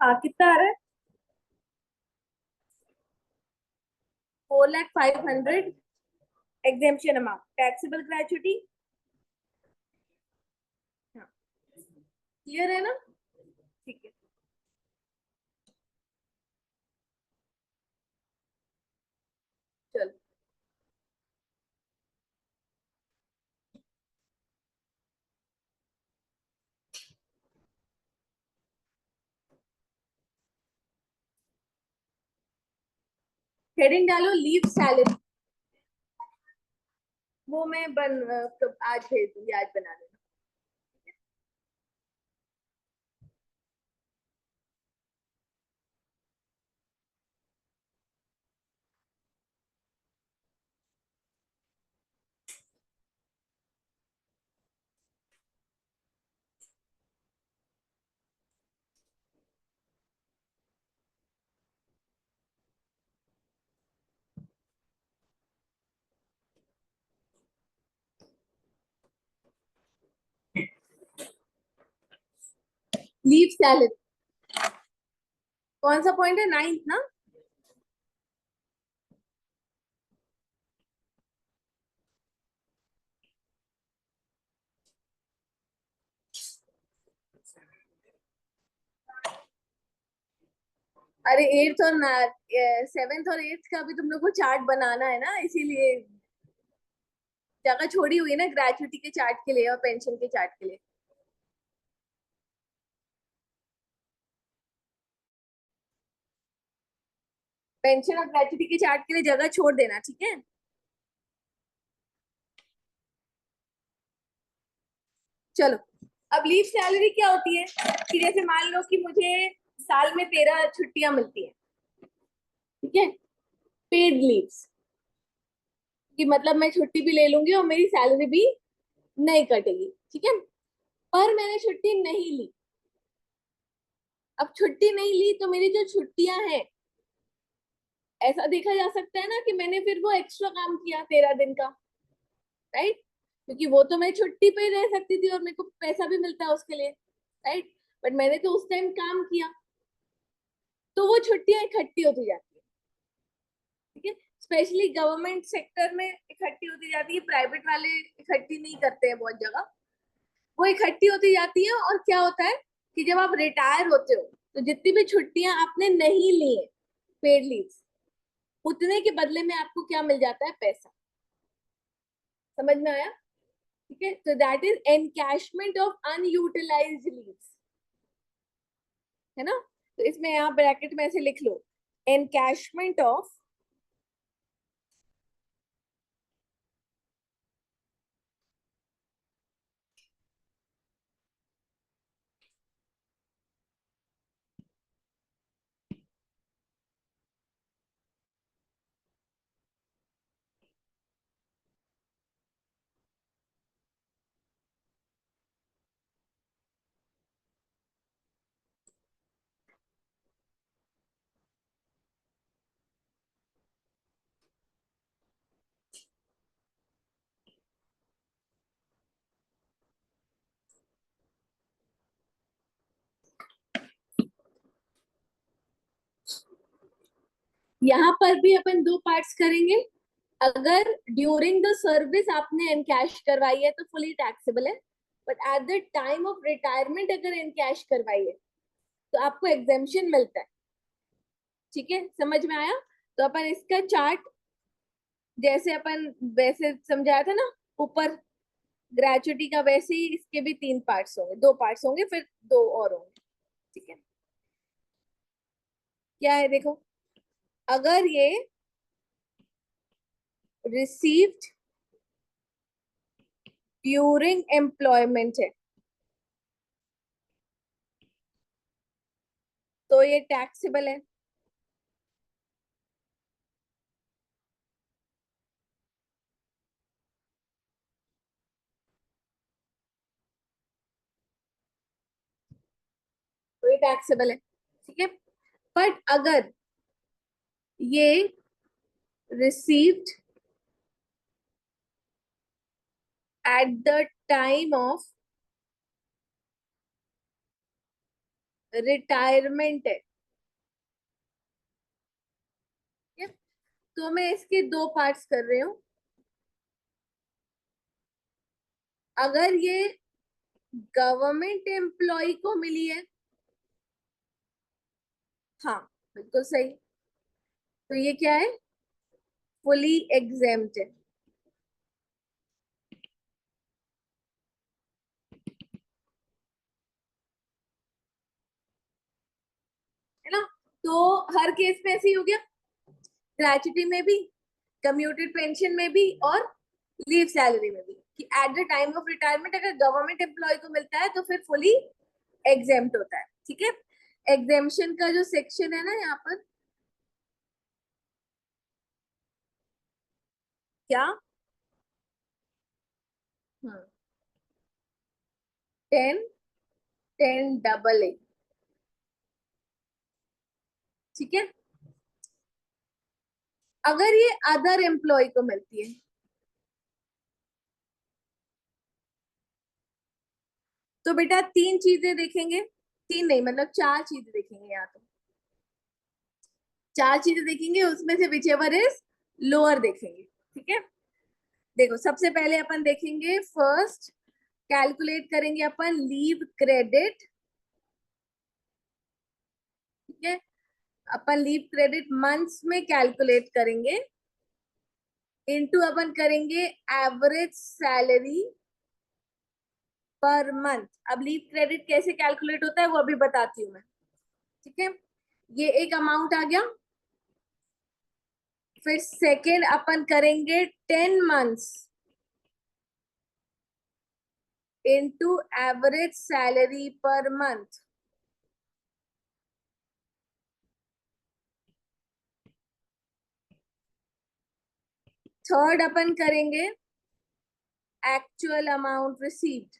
हाँ, कितना आ रहा है? 4,05,100 एग्जेम्पशन अमाउंट, टैक्सेबल ग्रेचुटी। हाँ, क्लियर है ना? ठीक है, चलो। हेडिंग डालो लीव सैलरी। वो मैं तो आज भेज दूंगी, आज बना लेना। लीव सैलरी कौन सा पॉइंट है? 9th ना? अरे 8th और 7th और 8th का भी तुम लोग को चार्ट बनाना है ना, इसीलिए जगह छोड़ी हुई है ना ग्रेचुटी के चार्ट के लिए और पेंशन के चार्ट के लिए। पेंशन और ग्रेचुटी के चार्ट के लिए जगह छोड़ देना, ठीक है? चलो, अब लीव सैलरी क्या होती है कि जैसे मान लो कि मुझे साल में 13 छुट्टियां मिलती है, ठीक है? पेड लीव्स कि मतलब मैं छुट्टी भी ले लूंगी और मेरी सैलरी भी नहीं कटेगी, ठीक है? पर मैंने छुट्टी नहीं ली। अब छुट्टी नहीं ली तो मेरी जो छुट्टियां हैं, ऐसा देखा जा सकता है ना कि मैंने फिर वो एक्स्ट्रा काम किया 13 दिन का, राइट? क्योंकि वो तो मैं छुट्टी पे ही रह सकती थी और मेरे को पैसा भी मिलता है उसके लिए, राइट? बट मैंने तो उस टाइम काम किया, तो वो छुट्टियां इकट्ठी होती जाती है, ठीक है? स्पेशली गवर्नमेंट सेक्टर में इकट्ठी होती जाती है, प्राइवेट वाले इकट्ठी नहीं करते हैं बहुत जगह। वो इकट्ठी होती जाती है और क्या होता है कि जब आप रिटायर होते हो तो जितनी भी छुट्टियां आपने नहीं ली है, पेड लीव्स, उतने के बदले में आपको क्या मिल जाता है? पैसा। समझ में आया? ठीक है, तो that is encashment of unutilised leaves, है ना? तो इसमें यहाँ ब्रैकेट में ऐसे लिख लो, एनकैशमेंट ऑफ यहाँ पर भी अपन दो पार्ट्स करेंगे। अगर ड्यूरिंग द सर्विस आपने एनकैश करवाई है तो फुली टैक्सेबल है, but at the time of retirement अगर एनकैश करवाई है तो आपको एग्जेम्पशन मिलता है, ठीक है? समझ में आया? तो अपन इसका चार्ट जैसे अपन वैसे समझाया था ना ऊपर ग्रेचुटी का, वैसे ही इसके भी 3 पार्ट्स होंगे, 2 पार्ट्स होंगे, फिर 2 और होंगे, ठीक है? क्या है देखो, अगर ये रिसीव्ड ड्यूरिंग एम्प्लॉयमेंट है, तो ये टैक्सेबल है। तो ये टैक्सेबल है, ठीक है। बट अगर ये received at the time of retirement है, ठीक है? तो मैं इसके दो पार्ट्स कर रही हूं। अगर ये गवर्नमेंट एम्प्लॉय को मिली है, हाँ बिल्कुल सही, तो ये क्या है, फुली एग्जेम्प्ट है ना। तो हर केस में ऐसे ही हो गया, ग्रेचुटी में भी, कम्यूटेड पेंशन में भी, और लीव सैलरी में भी, कि at the time of retirement अगर गवर्नमेंट एम्प्लॉय को मिलता है तो फिर फुली एग्जेम्प्ट होता है, ठीक है। एग्जेम्पशन का जो सेक्शन है ना यहाँ पर, क्या, 10, 10AA, ठीक है। अगर ये अदर एम्प्लॉय को मिलती है, तो बेटा तीन चीजें देखेंगे, तीन नहीं मतलब चार चीजें देखेंगे यहाँ तो, चार चीजें देखेंगे, उसमें से विच एवर इज लोअर देखेंगे, ठीक है। देखो सबसे पहले अपन देखेंगे, फर्स्ट कैलकुलेट करेंगे अपन लीव क्रेडिट, ठीक है। अपन लीव क्रेडिट मंथ्स में कैलकुलेट करेंगे, इनटू अपन करेंगे एवरेज सैलरी पर मंथ। अब लीव क्रेडिट कैसे कैलकुलेट होता है वो अभी बताती हूँ मैं, ठीक है। ये एक अमाउंट आ गया। फिर सेकेंड अपन करेंगे 10 months into average salary per month. Third अपन करेंगे एक्चुअल अमाउंट रिसीव्ड,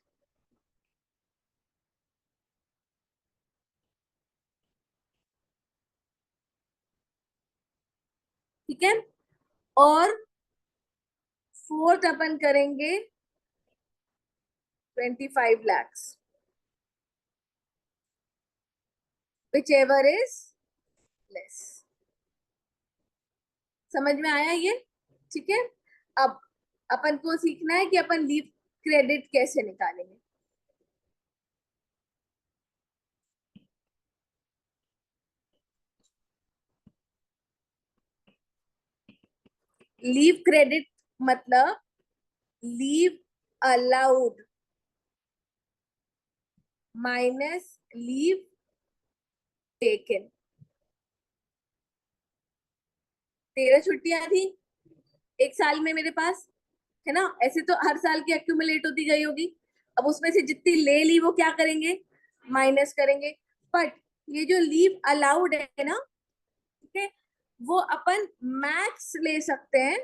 ठीक है। और फोर्थ अपन करेंगे 25 lakhs, which ever is less. समझ में आया ये, ठीक है। अब अपन को सीखना है कि अपन लीव क्रेडिट कैसे निकालेंगे। लीव क्रेडिट मतलब leave allowed minus leave taken. 13 छुट्टियां थी एक साल में मेरे पास, है ना, ऐसे तो हर साल की एक्यूमुलेट होती गई होगी। अब उसमें से जितनी ले ली वो क्या करेंगे, माइनस करेंगे। बट ये जो लीव अलाउड है ना, ठीक है, वो अपन मैक्स ले सकते हैं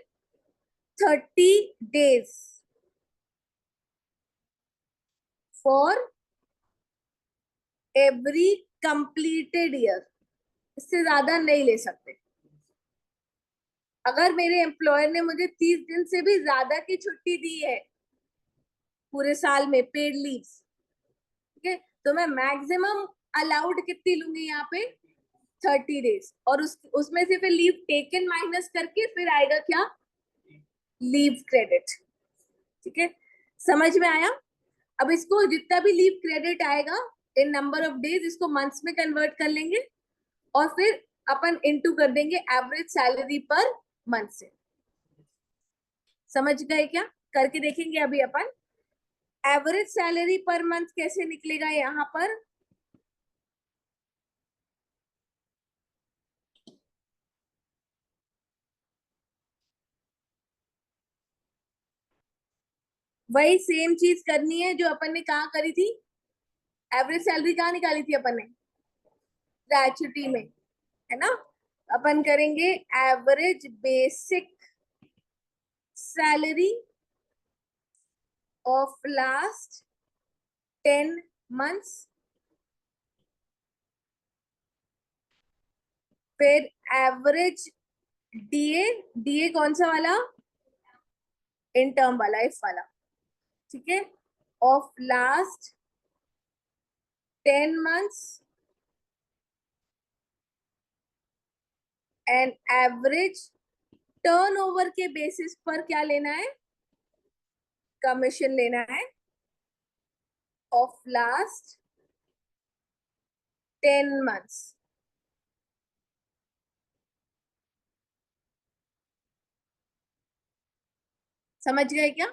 30 days for every completed year, इससे ज्यादा नहीं ले सकते। अगर मेरे एम्प्लॉयर ने मुझे 30 दिन से भी ज्यादा की छुट्टी दी है पूरे साल में पेड लीव, ठीक है, तो मैं मैक्सिमम अलाउड कितनी लूंगी यहाँ पे, 30 days, और उसमें से फिर लीव टेकन माइनस करके फिर आएगा क्या, लीव क्रेडिट, ठीक है। समझ में आया। अब इसको जितना भी लीव क्रेडिट आएगा इन नंबर ऑफ डेज, इसको मंथ्स में कन्वर्ट कर लेंगे, और फिर अपन इनटू कर देंगे एवरेज सैलरी पर मंथ से। समझ गए क्या, करके देखेंगे अभी अपन। एवरेज सैलरी पर मंथ कैसे निकलेगा यहाँ पर, वही सेम चीज करनी है जो अपन ने कहा करी थी। एवरेज सैलरी कहाँ निकाली थी अपन ने, ग्रेचुटी में, है ना। अपन करेंगे average basic salary of last 10 months, फिर एवरेज डीए, डीए कौन सा वाला, इन टर्म वाला, इफ वाला, ठीक है, of last 10 months and average turnover के बेसिस पर क्या लेना है, कमीशन लेना है ऑफ लास्ट 10 months। समझ गए क्या?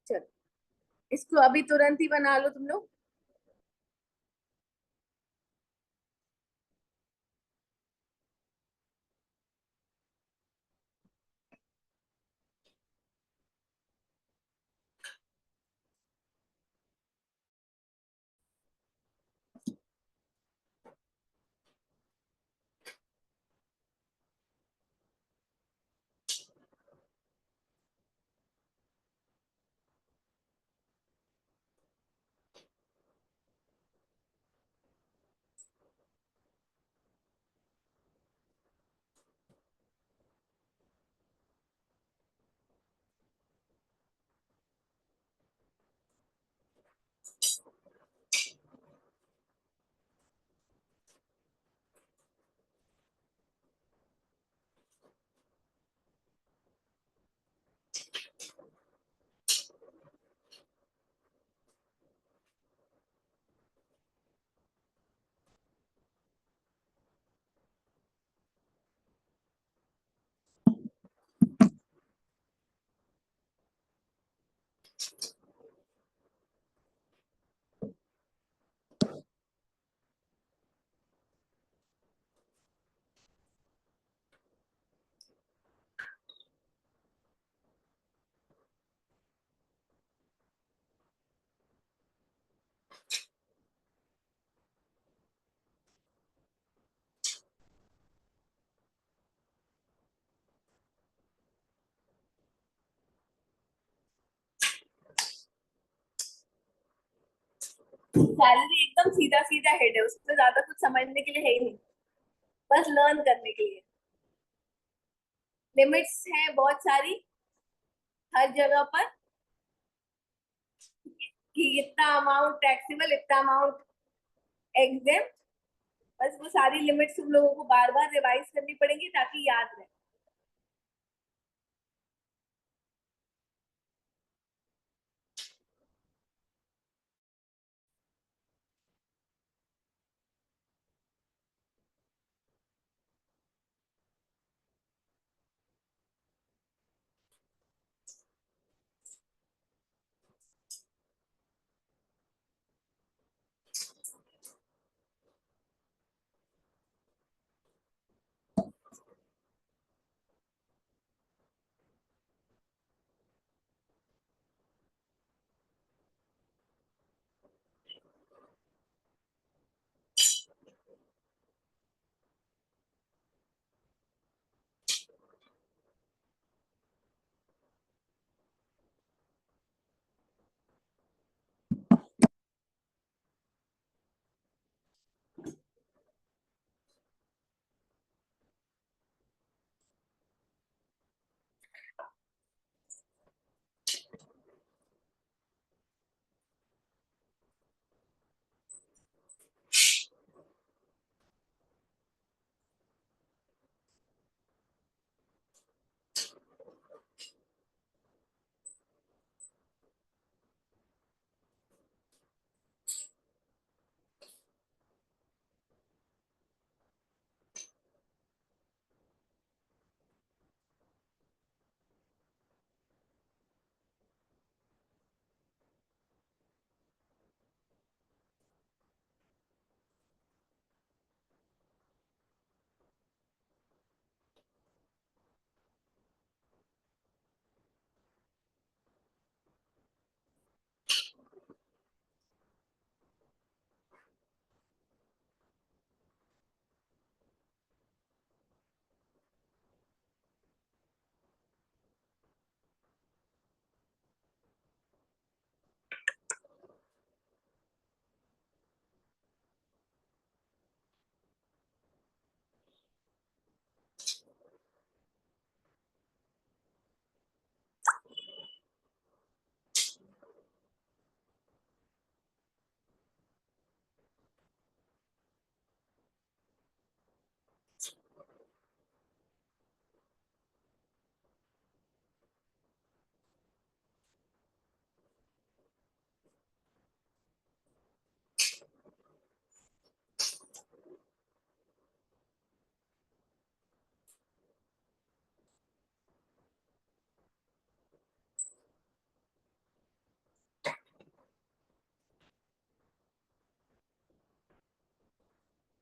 चलो इसको अभी तुरंत ही बना लो तुम लोग। सैलरी एकदम सीधा सीधा हेड है, उसमें ज्यादा कुछ समझने के लिए है ही नहीं, बस लर्न करने के लिए। लिमिट्स हैं बहुत सारी हर जगह पर, कि इतना अमाउंट टैक्सेबल, इतना अमाउंट एग्जेम्प्ट, बस वो सारी लिमिट्स तुम लोगों को बार बार रिवाइज करनी पड़ेंगी ताकि याद रहे।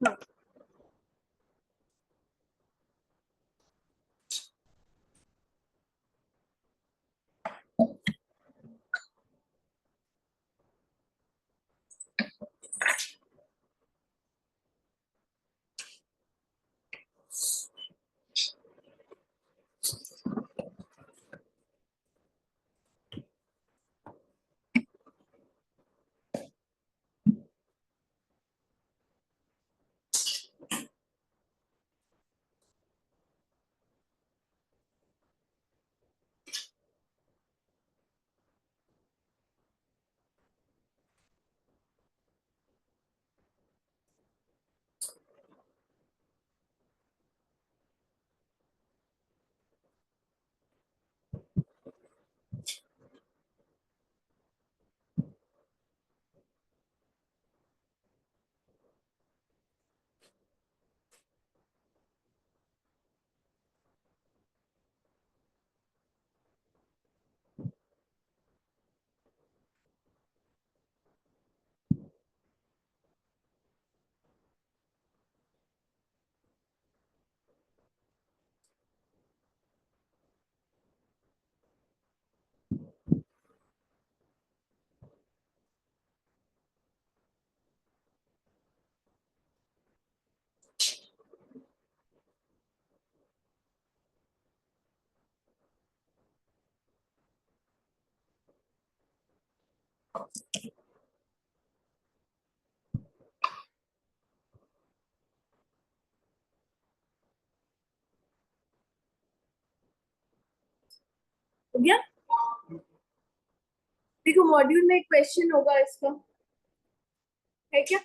हाँ, हो गया। देखो मॉड्यूल में एक क्वेश्चन होगा इसका, है क्या?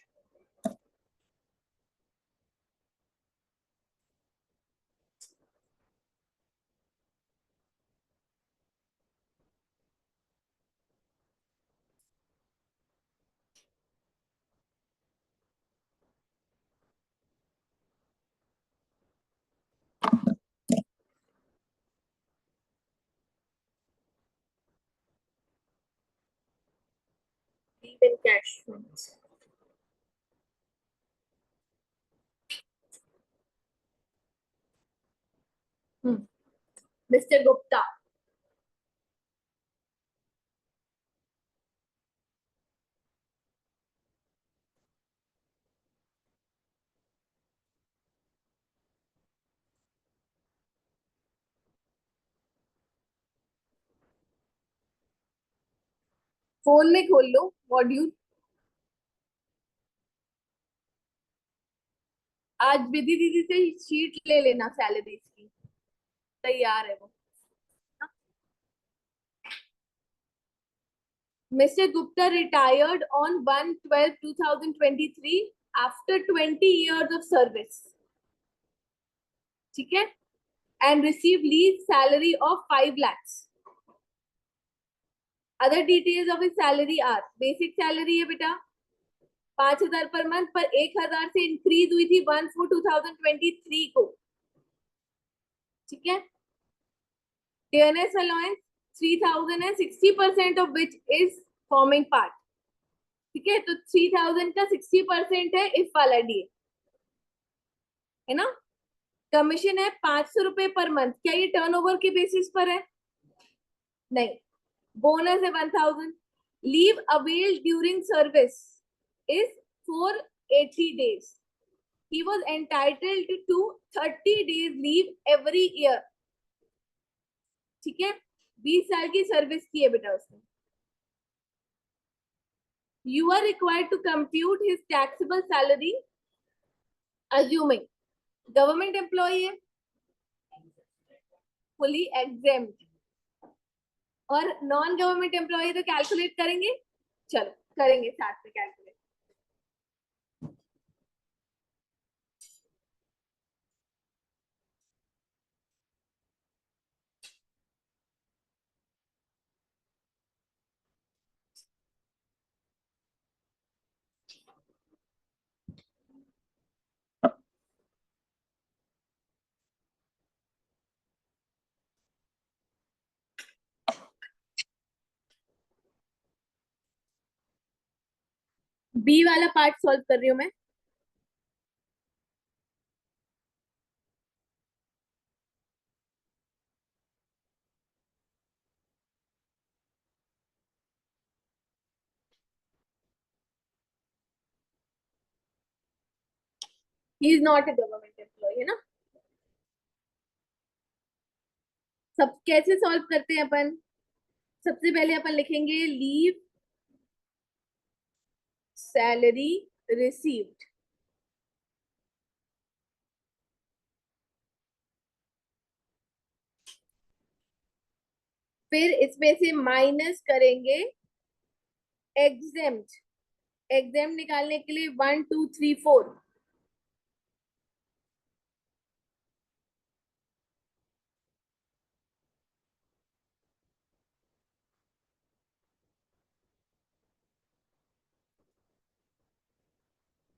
In cash. Mister Gupta, phone में खोल लो मॉड्यूल। आज विधि दीदी से शीट ले लेना सैलरीज की, तैयार है वो। Mr. Gupta retired on 1/12/2023 after 20 years of service. ठीक है? And received leave salary of 5 lakhs. Other details of his salary are basic salary है बेटा 5,000 पर मंथ, पर 1,000 से इंक्रीज हुई थी 1/4/2023 को। ठीक है? Dearness allowance 3,000 है, 60% of which is forming part. ठीक है? तो 3,000 का 60% है इफ वाला डीए, है ना? कमीशन है 500 रुपए पर मंथ। क्या ये टर्नओवर के बेसिस पर है? नहीं। बोनस है 1,000। Leave availed during service is 480 days. He was entitled to 30 days leave every year. ठीक है? 20 साल की सर्विस की है बेटा उसने। You are required to compute his taxable salary assuming government employee है, फुली एग्जेम्प्ट, और नॉन गवर्नमेंट एम्प्लॉय तो कैलकुलेट करेंगे। चलो करेंगे साथ में कैलकुलेट। बी वाला पार्ट सॉल्व कर रही हूँ मैं। He is not a government employee, है ना। सब कैसे सॉल्व करते हैं अपन? सबसे पहले अपन लिखेंगे लीव सैलरी रिसीव्ड, फिर इसमें से माइनस करेंगे एग्जेम्प्ट। एग्जेम्प्ट निकालने के लिए 1 2 3 4,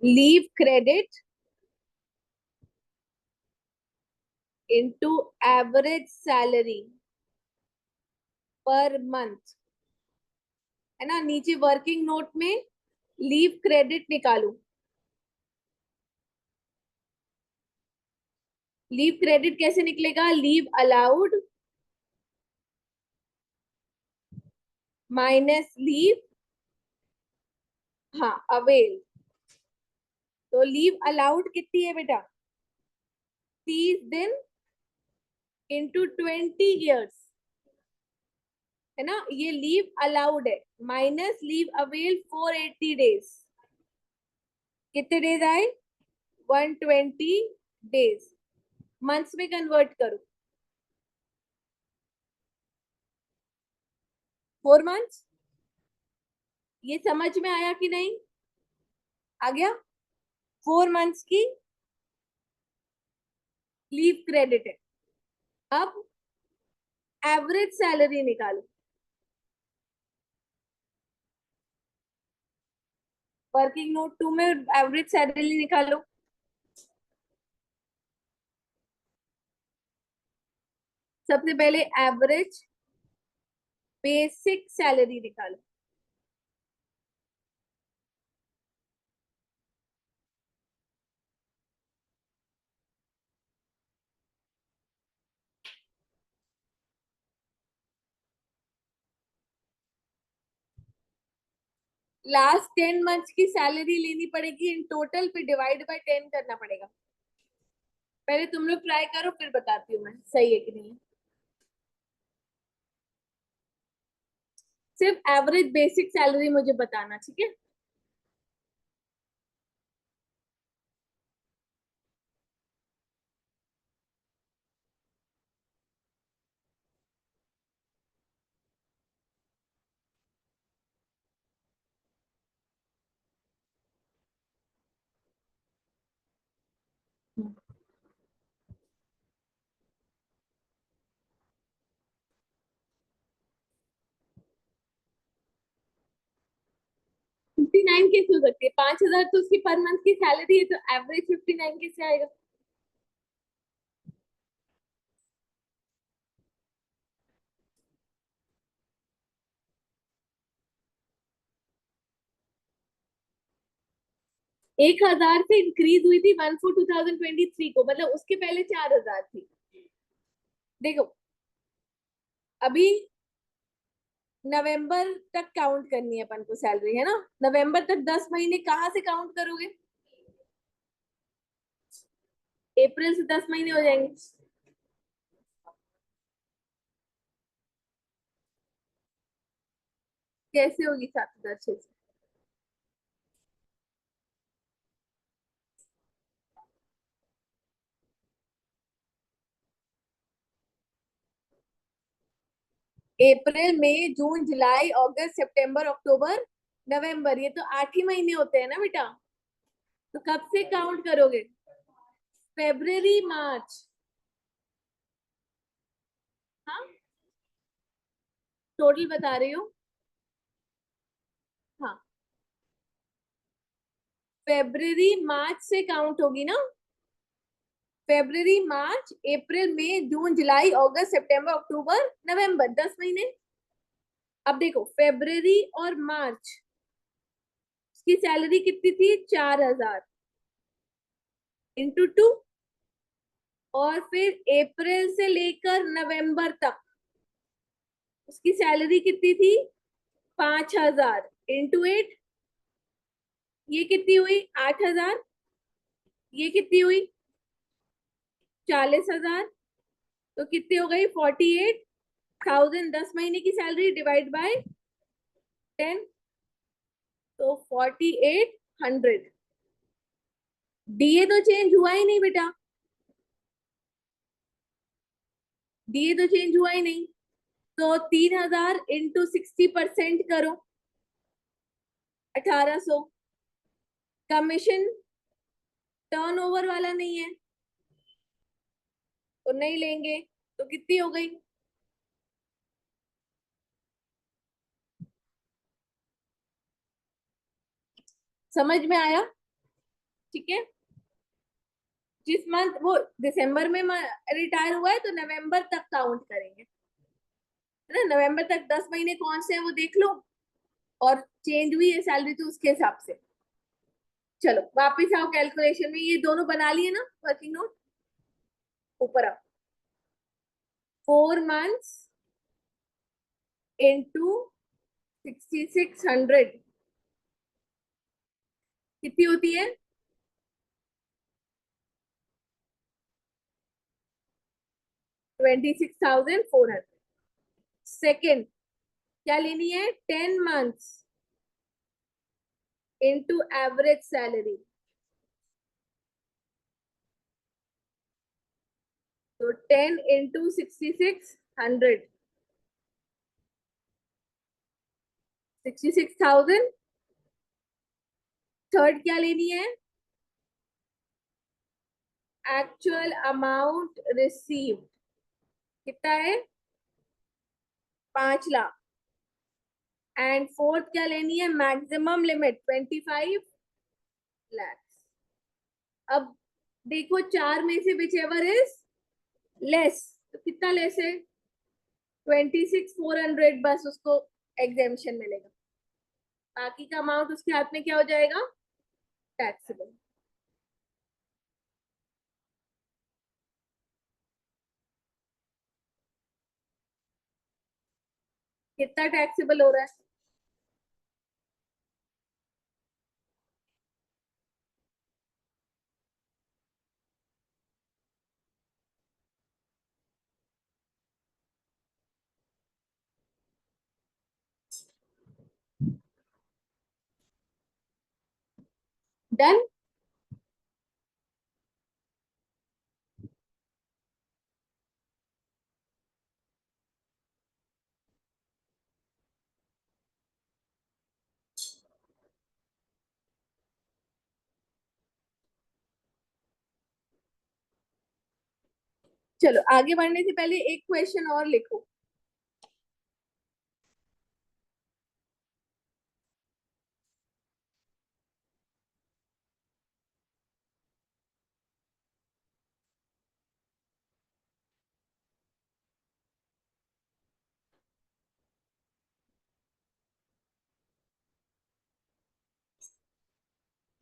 leave credit into average salary per month, है ना। नीचे वर्किंग नोट में लीव क्रेडिट निकालू। लीव क्रेडिट कैसे निकलेगा? लीव अलाउड माइनस लीव, हाँ, अवेल। तो लीव अलाउड कितनी है बेटा? 30 दिन इंटू 20 ईयर्स, है ना। ये लीव अलाउड है, माइनस लीव अवेल 480 डेज। कितने डेज आए? 120 डेज। मंथ्स में कन्वर्ट करो, 4 मंथ्स। ये समझ में आया कि नहीं? आ गया। 4 मंथ्स की लीव क्रेडिट है। अब एवरेज सैलरी निकालो। वर्किंग नोट 2 में एवरेज सैलरी निकालो। सबसे पहले एवरेज बेसिक सैलरी निकालो। लास्ट 10 मंथ्स की सैलरी लेनी पड़ेगी इन टोटल, फिर डिवाइड बाय 10 करना पड़ेगा। पहले तुम लोग ट्राई करो, फिर बताती हूँ मैं सही है कि नहीं। सिर्फ एवरेज बेसिक सैलरी मुझे बताना, ठीक है। 59 कैसे हो सकती है? 5,000 तो उसकी पर मंथ की सैलरी है, तो एवरेज 59 कैसे आएगा? 1,000 से इंक्रीज हुई थी 1/4/2023 को, मतलब उसके पहले 4,000 थी। देखो, अभी नवंबर तक काउंट करनी है अपन को सैलरी, है ना। नवंबर तक 10 महीने कहाँ से काउंट करोगे? अप्रैल से 10 महीने हो जाएंगे। कैसे होगी 7,600? अप्रैल मई जून जुलाई अगस्त सितंबर अक्टूबर नवंबर, ये तो 8 ही महीने होते हैं ना बेटा। तो कब से काउंट करोगे? फेब्रवरी मार्च। हाँ, टोटल बता रही हूँ। हाँ, फेब्रवरी मार्च से काउंट होगी ना। फेब्रवरी मार्च अप्रैल मई जून जुलाई अगस्त सितंबर अक्टूबर नवंबर, 10 महीने। अब देखो, फेब्रवरी और मार्च की सैलरी कितनी थी? 4,000 इंटू 2। और फिर अप्रैल से लेकर नवंबर तक उसकी सैलरी कितनी थी? 5,000 इंटू 8। ये कितनी हुई? 8,000। ये कितनी हुई? 40,000। तो कितनी हो गई? 48,000। 10 महीने की सैलरी डिवाइड बाय 10, तो 4800। डीए तो चेंज हुआ ही नहीं बेटा, डीए तो चेंज हुआ ही नहीं। तो 3,000 इंटू 60% करो, 1800। कमीशन टर्नओवर वाला नहीं है तो नहीं लेंगे। तो कितनी हो गई? समझ में आया? ठीक है। जिस मंथ वो दिसंबर में रिटायर हुआ है तो नवंबर तक काउंट करेंगे, है ना। नवंबर तक 10 महीने कौन से हैं वो देख लो, और चेंज हुई है सैलरी तो उसके हिसाब से। चलो वापस आओ कैलकुलेशन में, ये दोनों बना लिए ना वर्किंग नोट। ऊपर आओ। 4 months इंटू 6600 कितनी होती है? 26,400। सेकेंड क्या लेनी है? 10 months इंटू एवरेज सैलरी। तो 10 इंटू 6600, 66,000। थर्ड क्या लेनी है? Actual amount received. कितना है? 5 लाख। एंड फोर्थ क्या लेनी है? Maximum limit 25 lakh. अब देखो, चार में से विच एवर इज लेस, तो कितना लेस है? 26,400, बस उसको एग्जेम्पशन मिलेगा। बाकी का अमाउंट उसके हाथ में क्या हो जाएगा? टैक्सेबल। कितना टैक्सेबल हो रहा है? डन। चलो आगे बढ़ने से पहले एक क्वेश्चन और लिखो।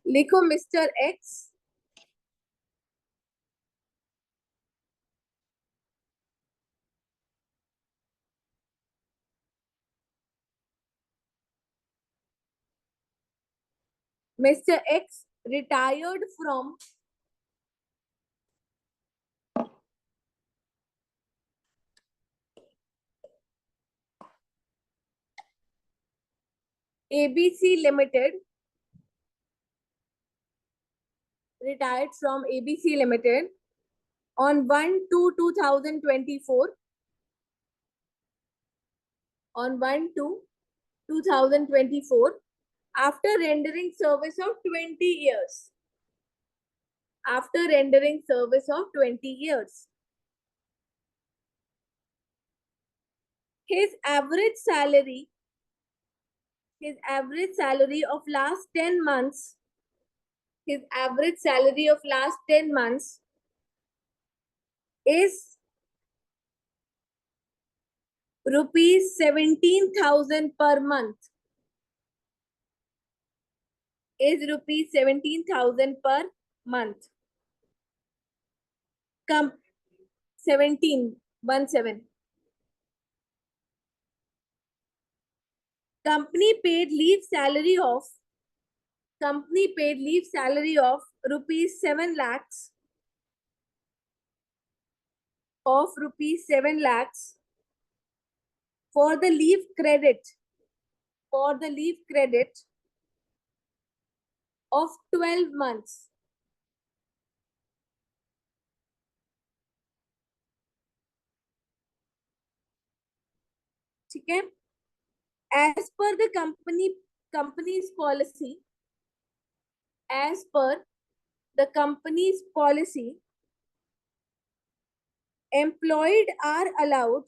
लिखो mister x Mr. X retired from ABC Limited, retired from ABC Limited on 1/2/2024, on 1/2/2024, after rendering service of 20 years. After rendering service of 20 years. His average salary, his average salary of last 10 months, his average salary of last 10 months is rupees 17,000 per month, is rupees 17,000 per month. Come 17. Company paid leave salary of company paid leave salary of rupees 7 lakhs for the leave credit of 12 months. ठीक है? As per the company's policy, as per the company's policy, employed are allowed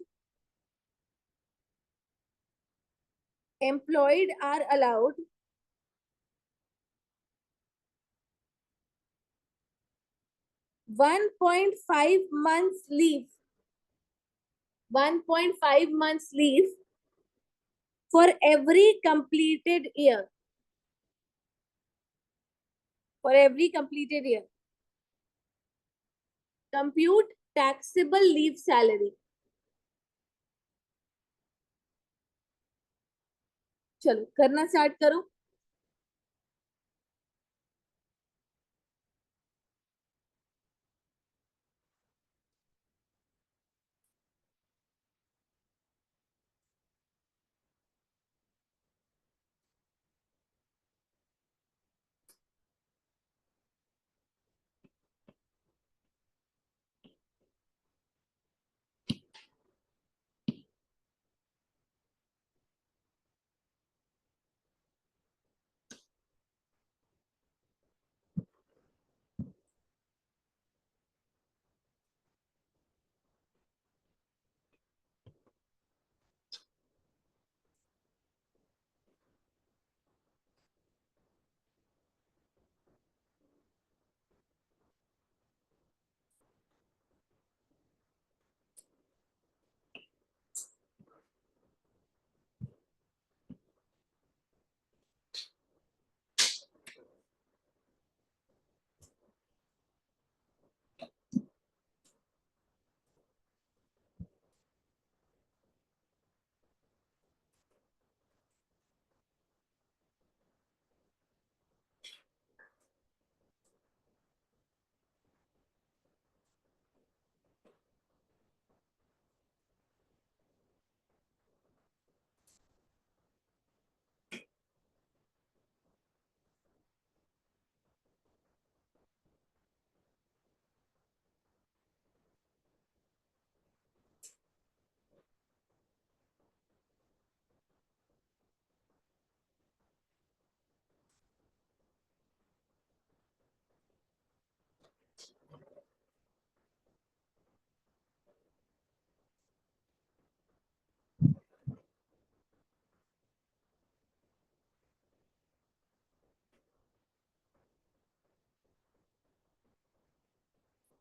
1.5 months leave 1.5 months leave for every completed year. For every completed year. Compute taxable leave salary. चलो करना start करो.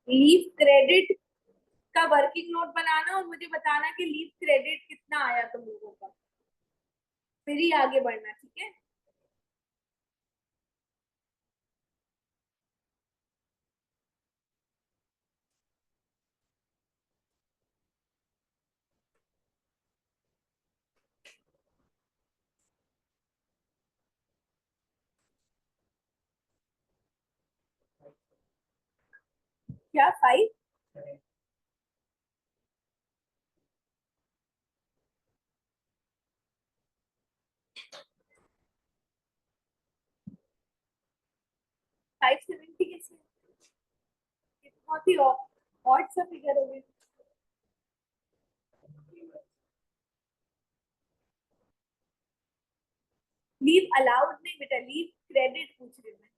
Leave credit का working note बनाना और मुझे बताना कि leave credit कितना आया तुम लोगों का, फिर ही आगे बढ़ना. ठीक है? क्या 5? 570 कैसे? ये तो बहुत ही ऑड सा फिगर हो गया. लीव अलाउड नहीं बेटा, लीव क्रेडिट पूछ रही हूँ मैं.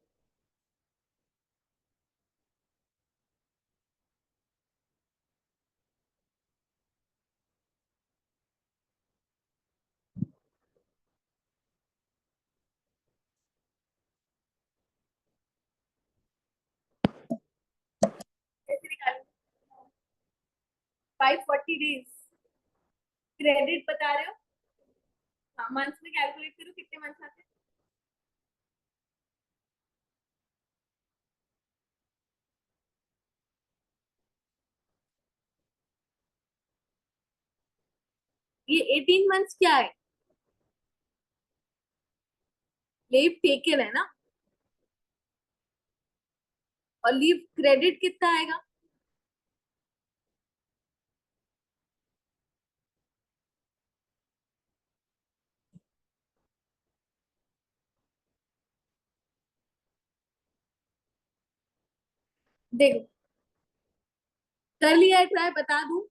कैसे निकालूं? 540 डेज क्रेडिट बता रहे हो. हाँ, मंथ्स में कैलकुलेट करो कितने मंथ्स आते हैं. ये 18 मंथ्स क्या है? लीव टेकन है ना. और लीव क्रेडिट कितना आएगा? देखो, कर लिया ट्राई, बता दूं?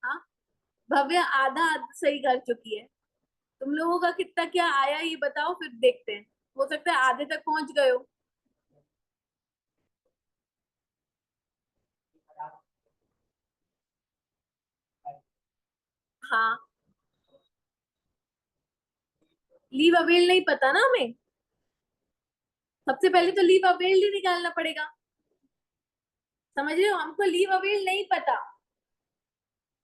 हाँ, भव्य आधा सही कर चुकी है। तुम लोगों का कितना क्या आया ये बताओ, फिर देखते हैं। हो सकता है आधे तक पहुंच गए हो। हाँ, लीव अवेल नहीं पता ना हमें। सबसे पहले तो लीव अवेल ही निकालना पड़ेगा। समझ रहे हो, हमको लीव अवेल नहीं पता।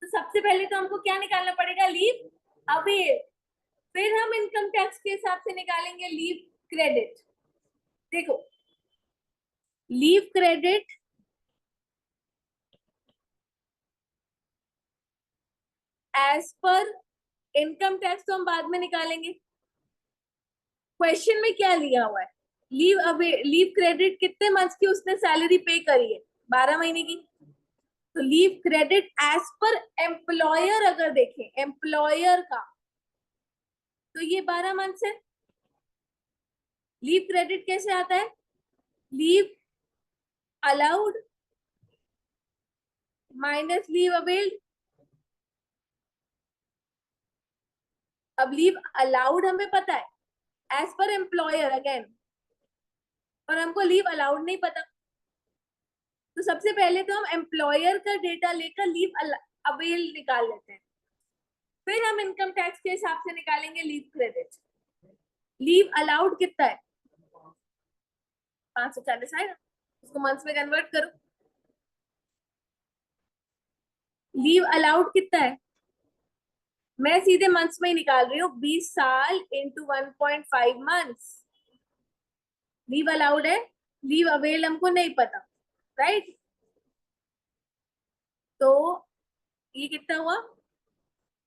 तो सबसे पहले तो हमको क्या निकालना पड़ेगा? Leave avail. फिर हम इनकम टैक्स के हिसाब से निकालेंगे लीव क्रेडिट। देखो, leave credit as per income tax तो हम बाद में निकालेंगे। क्वेश्चन में क्या लिया हुआ है? लीव क्रेडिट कितने मंथ्स की उसने सैलरी पे करी है? 12 महीने की। तो leave credit as per employer अगर देखें, एम्प्लॉयर का, तो ये 12 मंथ्स है। लीव क्रेडिट कैसे आता है? Leave allowed minus leave availed. अब लीव अलाउड हमें पता है एज पर एम्प्लॉयर अगेन, और हमको लीव अलाउड नहीं पता। तो सबसे पहले तो हम एम्प्लॉयर का डेटा लेकर लीव अवेल निकाल लेते हैं। फिर हम इनकम टैक्स के हिसाब से निकालेंगे लीव क्रेडिट। लीव अलाउड कितना है? 540 आएगा। उसको मंथ्स में कन्वर्ट करो। लीव अलाउड कितना है? मैं सीधे मंथ्स में ही निकाल रही हूँ। 20 साल इंटू 1.5 मंथ्स लीव अलाउड है। लीव अवेल हमको नहीं पता, राइट? तो ये कितना हुआ?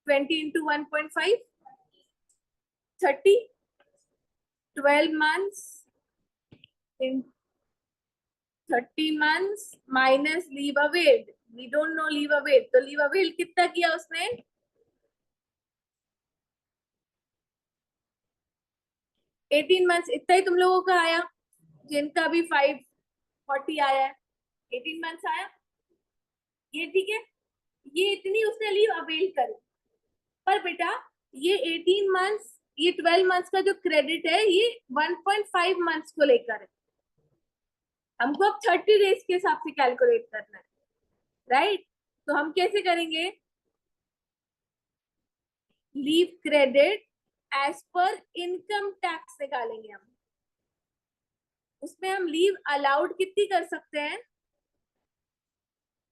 20 into 1.5, 30। 12 months in 30 months minus leave availed. We don't know leave availed, तो लीव अवेल्ड कितना किया उसने? 18 मंथ्स। इतना ही तुम लोगों का आया, जिनका भी 540 आया है। 18 मंथ्स आया, ये ठीक है। ये इतनी उसने लीव अवेल करी। पर बेटा, ये 18 मंथ्स, ये 12 मंथ्स का जो क्रेडिट है, ये 1.5 मंथ्स को लेकर है। हमको अब 30 डेज के हिसाब से कैलकुलेट करना है, राइट? तो हम कैसे करेंगे? Leave credit as per income tax निकालेंगे हम। उसमें हम लीव अलाउड कितनी कर सकते हैं?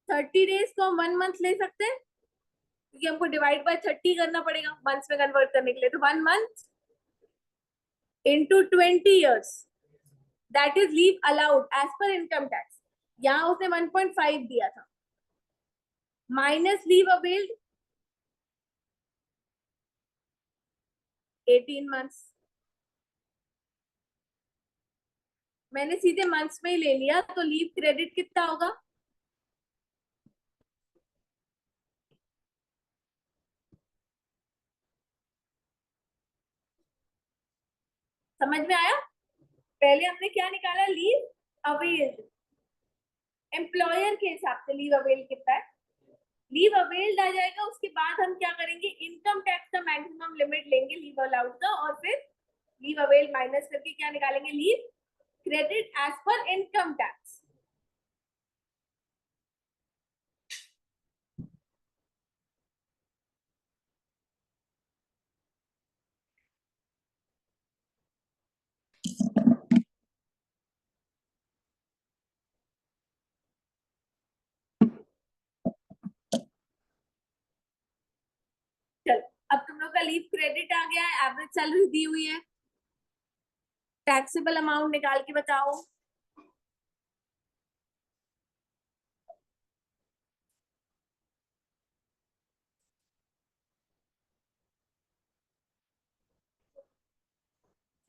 30 डेज को हम 1 मंथ ले सकते हैं, क्योंकि हमको डिवाइड बाय 30 करना पड़ेगा मंथ्स में कन्वर्ट करने के लिए। तो 1 month into 20 years, that is leave allowed as per income tax. यहाँ उसने 1.5 दिया था, माइनस लीव अवेल्ड 18 मंथ्स। मैंने सीधे मंथ्स में ही ले लिया, तो लीव क्रेडिट कितना होगा? समझ में आया? पहले हमने क्या निकाला? Leave availed. एम्प्लॉयर के हिसाब से लीव अवेल कितना है? लीव अवेल्ड आ जाएगा। उसके बाद हम क्या करेंगे? इनकम टैक्स का मैक्सिमम लिमिट लेंगे लीव अलाउड का, और फिर लीव अवेल माइनस करके क्या निकालेंगे? Leave credit as per income tax. चलो, अब तुम लोग का लीव क्रेडिट आ गया है, एवरेज सैलरी दी हुई है। टैक्सेबल अमाउंट निकाल के बताओ।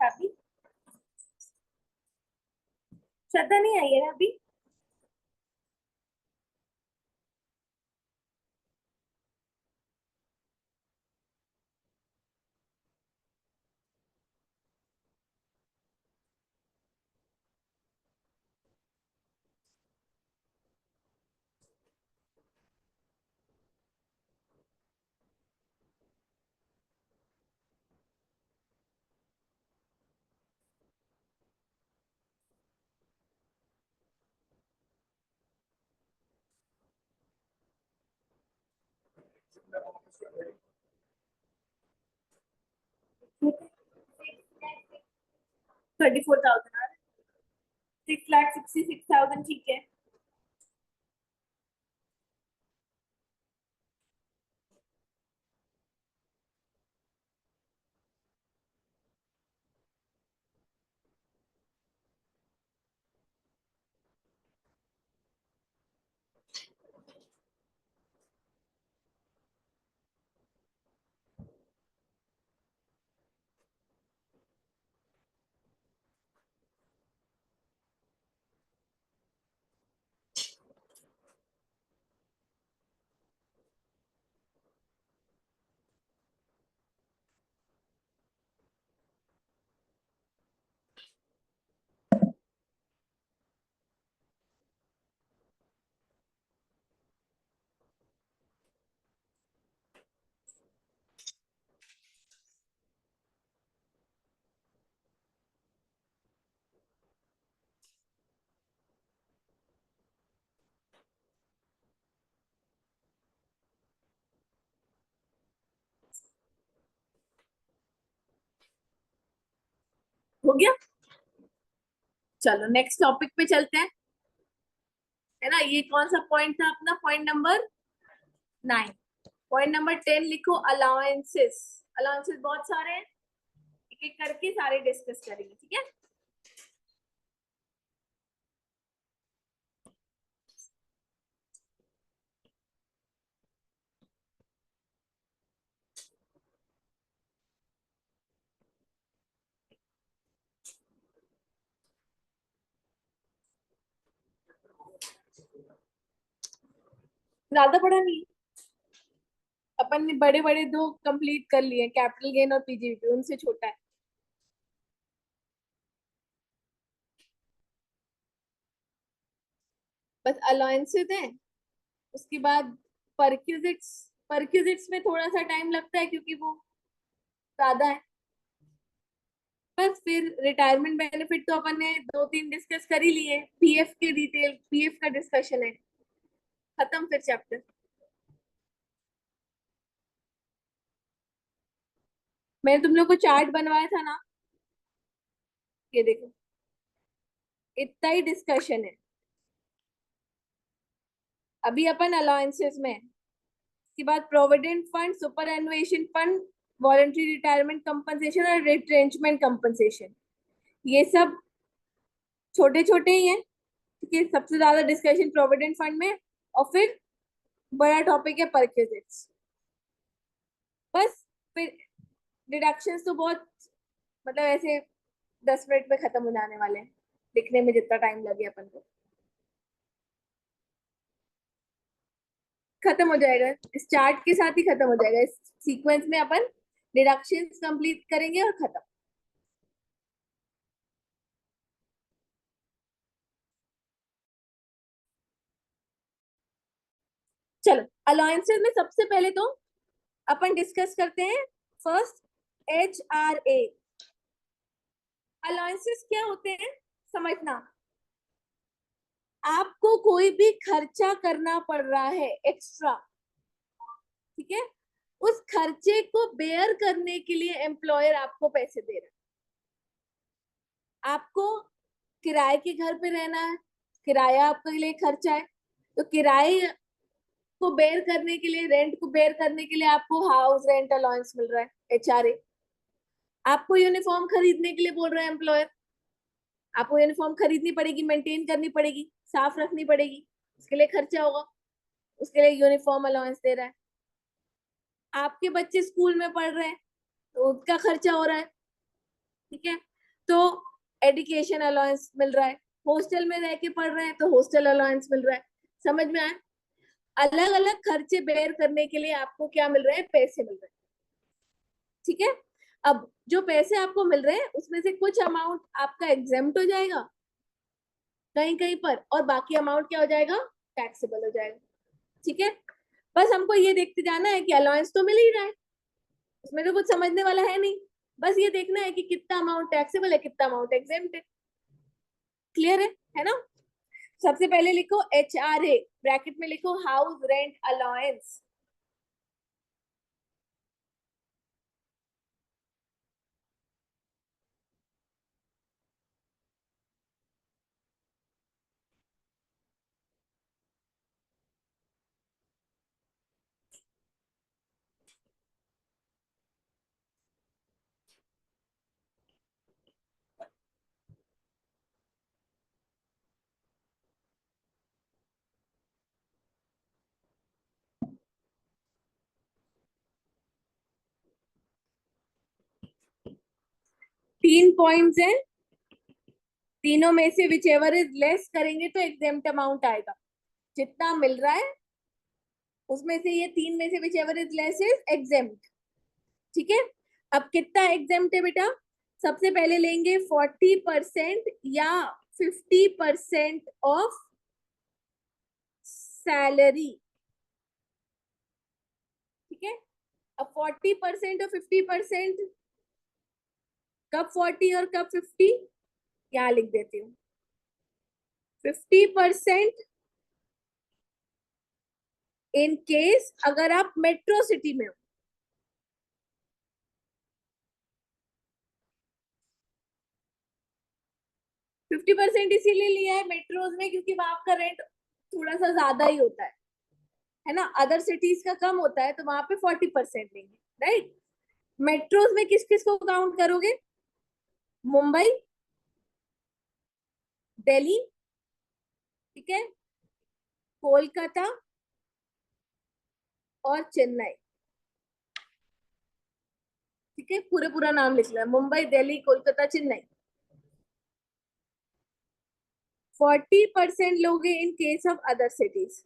छब्बीस। श्रद्धा नहीं आई है ना अभी? $34,000 $6,66,000, ठीक है। हो गया। चलो नेक्स्ट टॉपिक पे चलते हैं, है ना। ये कौन सा पॉइंट था अपना? Point number 9। पॉइंट नंबर 10 लिखो, अलाउंसेस। अलाउंसेस बहुत सारे हैं, एक एक करके सारे डिस्कस करेंगे, ठीक है। ज्यादा बड़ा नहीं, अपन ने बड़े बड़े दो कंप्लीट कर लिए, कैपिटल गेन और पीजीबीपी, उनसे छोटा है। बस अलाउंसेस है, उसके बाद परक्यूजिट्स। परक्यूजिट्स में थोड़ा सा टाइम लगता है क्योंकि वो ज्यादा है। बस फिर रिटायरमेंट बेनिफिट तो अपन ने दो तीन डिस्कस कर ही लिए, पीएफ के डिटेल, पीएफ का डिस्कशन है, खत्म फिर चैप्टर। मैंने तुम लोग को चार्ट बनवाया था ना, ये देखो, इतना ही डिस्कशन है। अभी अपन अलाउंसेस में हैं। उसके बाद provident fund, superannuation fund, voluntary retirement compensation और रिट्रेंचमेंट कंपनसेशन, ये सब छोटे छोटे ही हैं, ठीक है। सबसे ज्यादा डिस्कशन प्रोविडेंट फंड में, और फिर बड़ा टॉपिक है परक्विजिट्स। बस फिर डिडक्शंस तो बहुत, मतलब ऐसे 10 मिनट में खत्म हो जाने वाले हैं, लिखने में जितना टाइम लगे अपन को खत्म हो जाएगा, इस चार्ट के साथ ही खत्म हो जाएगा। इस सीक्वेंस में अपन डिडक्शंस कंप्लीट करेंगे और खत्म। चलो, अलायंसेस में सबसे पहले तो अपन डिस्कस करते हैं फर्स्ट, HRA। अलायंसेस क्या होते हैं समझना। आपको कोई भी खर्चा करना पड़ रहा है एक्स्ट्रा, ठीक है, उस खर्चे को बेयर करने के लिए एम्प्लॉयर आपको पैसे दे रहा है। आपको किराए के घर पे रहना है, किराया आपके लिए खर्चा है, तो किराए को बेयर करने के लिए, रेंट को बेयर करने के लिए आपको हाउस रेंट अलाउंस मिल रहा है, HRA। आपको यूनिफॉर्म खरीदने के लिए बोल रहा है एम्प्लॉयर, आपको यूनिफॉर्म खरीदनी पड़ेगी, मेंटेन करनी पड़ेगी, साफ रखनी पड़ेगी, उसके लिए खर्चा होगा, उसके लिए यूनिफॉर्म अलाउंस दे रहा है। आपके बच्चे स्कूल में पढ़ रहे हैं तो उसका खर्चा हो रहा है, ठीक है। तो एजुकेशन अलाउंस मिल रहा है, हॉस्टल में रह के पढ़ रहे हैं तो हॉस्टल अलाउंस मिल रहा है। समझ में आया? अलग अलग खर्चे बेयर करने के लिए आपको क्या मिल रहे हैं? पैसे मिल रहे हैं। ठीक है। अब जो पैसे आपको मिल रहे हैं उसमें से कुछ अमाउंट आपका एग्जेम्प्ट हो जाएगा कहीं कहीं पर, और बाकी अमाउंट क्या हो जाएगा? टैक्सेबल हो जाएगा। ठीक है। बस हमको ये देखते जाना है कि अलाउंस तो मिल ही रहा है, उसमें तो कुछ समझने वाला है नहीं। बस ये देखना है कि कितना अमाउंट टैक्सेबल है, कितना अमाउंट एग्जेम्प्ट है। क्लियर है ना? सबसे पहले लिखो HRA, ब्रैकेट में लिखो हाउस रेंट अलाउंस। तीन पॉइंट्स हैं, तीनों में से विच एवर इज लेस करेंगे तो एग्जेम्प्ट अमाउंट आएगा। जितना मिल रहा है उसमें से ये तीन में से which ever is less is exempt. ठीक है। अब कितना एग्जेम्प्ट है बेटा? सबसे पहले लेंगे 40% या 50% ऑफ सैलरी। ठीक है। अब 40% और 50%, कब 40 और कब 50? यहाँ लिख देती हूँ। 50% इन केस अगर आप मेट्रो सिटी में हो। 50% इसीलिए लिया है मेट्रोज में क्योंकि वहां का रेंट थोड़ा सा ज्यादा ही होता है ना? अदर सिटीज का कम होता है तो वहां पे 40% लेंगे, राइट? मेट्रोज में किस किस को काउंट करोगे? मुंबई, दिल्ली, ठीक है, कोलकाता और चेन्नई। ठीक है, पूरे पूरा नाम लिख लिया, मुंबई, दिल्ली, कोलकाता, चेन्नई। 40% लोगे in case of other cities.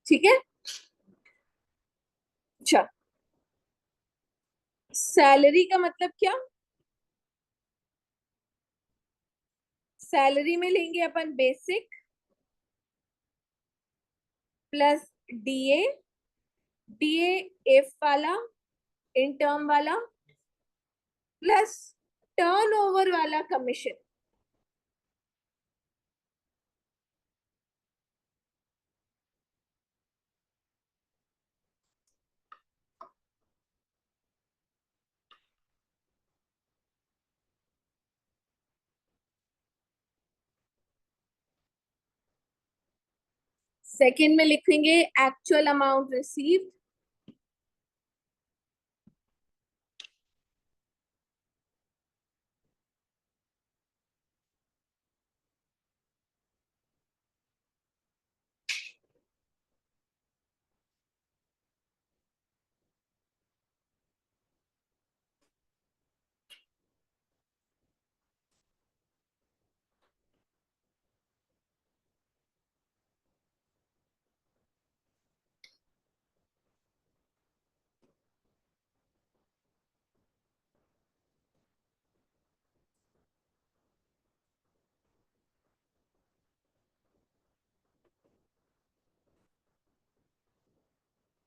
ठीक है। अच्छा, सैलरी का मतलब क्या? सैलरी में लेंगे अपन basic plus DA, DA if वाला, इंटर्म वाला, प्लस टर्नओवर वाला कमीशन। सेकंड में लिखेंगे एक्चुअल अमाउंट रिसीव्ड।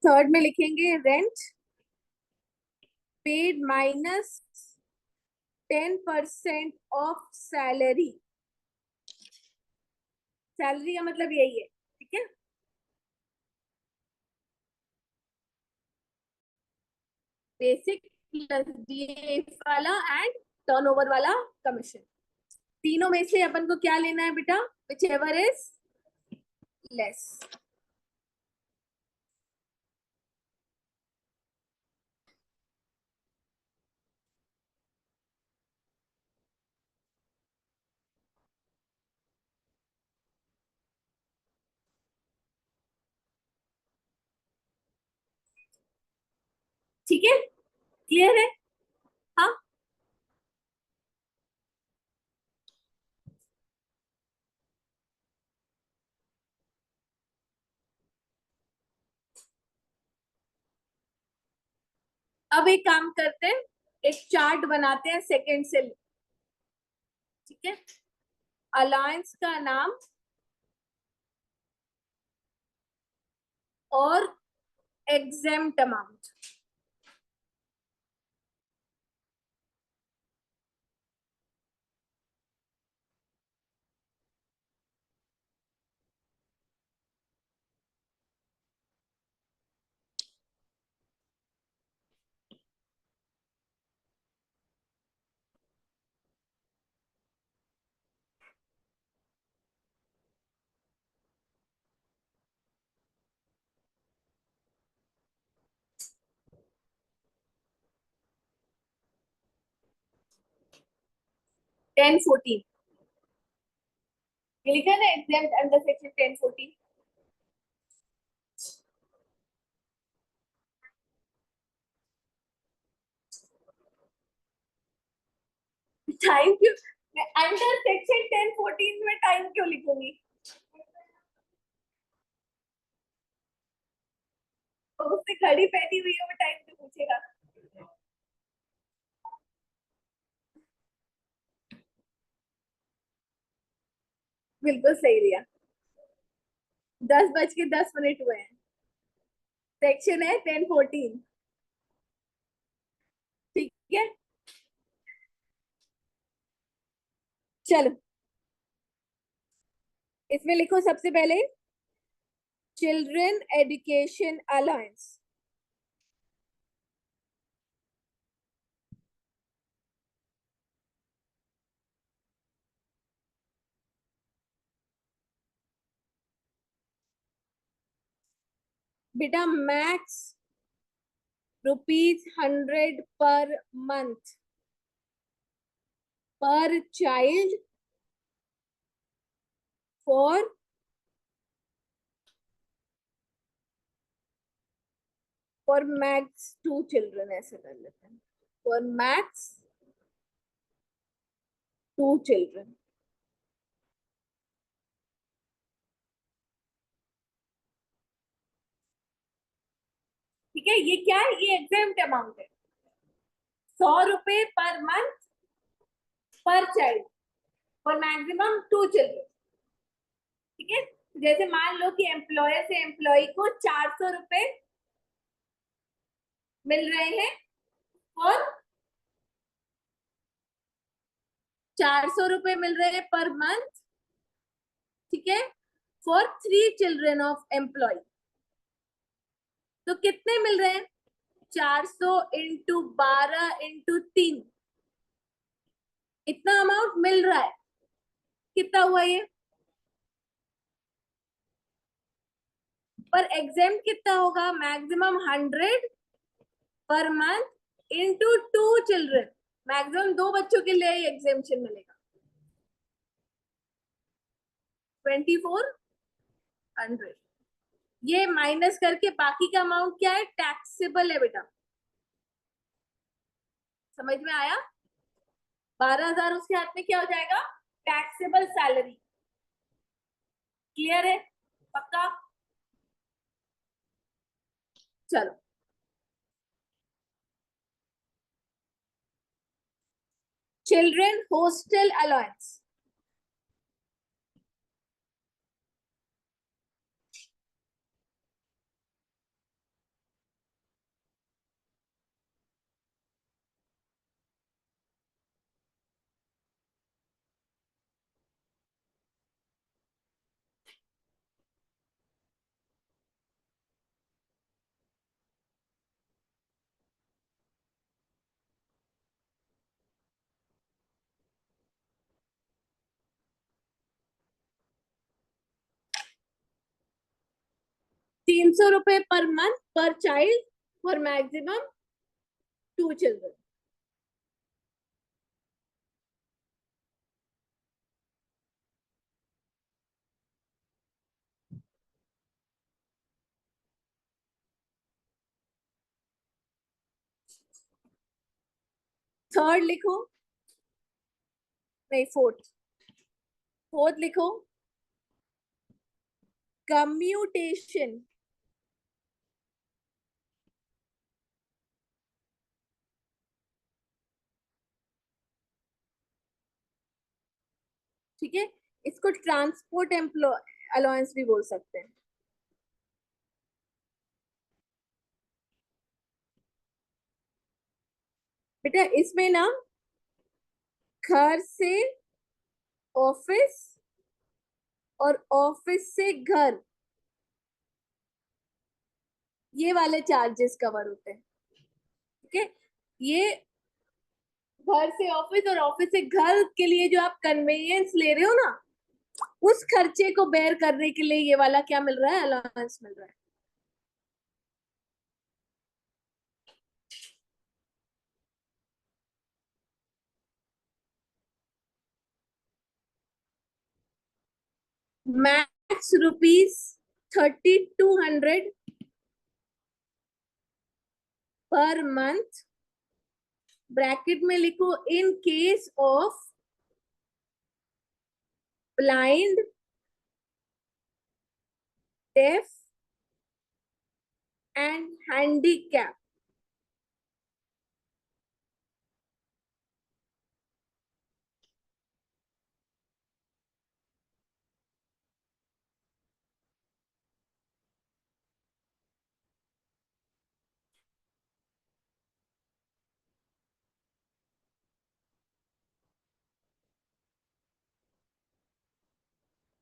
थर्ड में लिखेंगे rent paid minus 10% of salary. Salary का मतलब यही है। ठीक है। बेसिक प्लस डीए वाला एंड टर्नओवर वाला कमीशन। तीनों में से अपन को क्या लेना है बेटा? Whichever is less. ठीक है, क्लियर है? हाँ, अब एक काम करते हैं, एक चार्ट बनाते हैं सेकंड से। ठीक है, अलायंस का नाम और एग्जेम्प्ट अमाउंट। 1014 ये लिखा है ना, एग्जेम्प्ट अंडर सेक्शन 1014। टाइम क्यों? मैं अंडर सेक्शन 1014 में टाइम क्यों लिखूंगी? और उससे घड़ी पहनी हुई है, वो टाइम तो पूछेगा। बिल्कुल सही लिया। 10:10 हुए हैं। सेक्शन है 1014। ठीक है, चलो इसमें लिखो सबसे पहले चिल्ड्रन एजुकेशन अलायंस। बेटा मैक्स ₹100 पर मंथ पर चाइल्ड फॉर मैक्स 2 चिल्ड्रन, ऐसे कर लेते हैं, फॉर मैक्स 2 चिल्ड्रन। ठीक है, ये क्या है? ये एग्जाम्प्ट अमाउंट है, ₹100 पर मंथ पर चाइल्ड फॉर मैक्सिमम 2 चिल्ड्रन। ठीक है, जैसे मान लो कि एम्प्लॉयर से एम्प्लॉय को ₹400 मिल रहे हैं, और ₹400 मिल रहे हैं पर मंथ। ठीक है, फॉर 3 चिल्ड्रन ऑफ एम्प्लॉय। तो कितने मिल रहे हैं? 400 × 12 × 3, इतना अमाउंट मिल रहा है। कितना हुआ ये? पर एग्जाम कितना होगा? Maximum 100 per month into 2 children. Maximum 2 बच्चों के लिए एग्जामेशन मिलेगा। 2400। ये माइनस करके बाकी का अमाउंट क्या है? टैक्सेबल है बेटा। समझ में आया? 12,000 उसके हाथ में क्या हो जाएगा? Taxable salary. क्लियर है? पक्का? चलो, children hostel allowance. ₹300 per month पर child for maximum 2 children. Third लिखो, नहीं फोर्थ, फोर्थ लिखो, कम्यूटेशन। ठीक है, इसको ट्रांसपोर्ट अलाउंस भी बोल सकते हैं। बेटा इसमें ना घर से ऑफिस और ऑफिस से घर, ये वाले चार्जेस कवर होते हैं। ठीक है, ये घर से ऑफिस और ऑफिस से घर के लिए जो आप कन्वेयंस ले रहे हो ना, उस खर्चे को बेयर करने के लिए ये वाला क्या मिल रहा है, अलाउंस मिल रहा है। मैक्स ₹3200 पर मंथ, ब्रैकेट में लिखो in case of blind, deaf and handicap.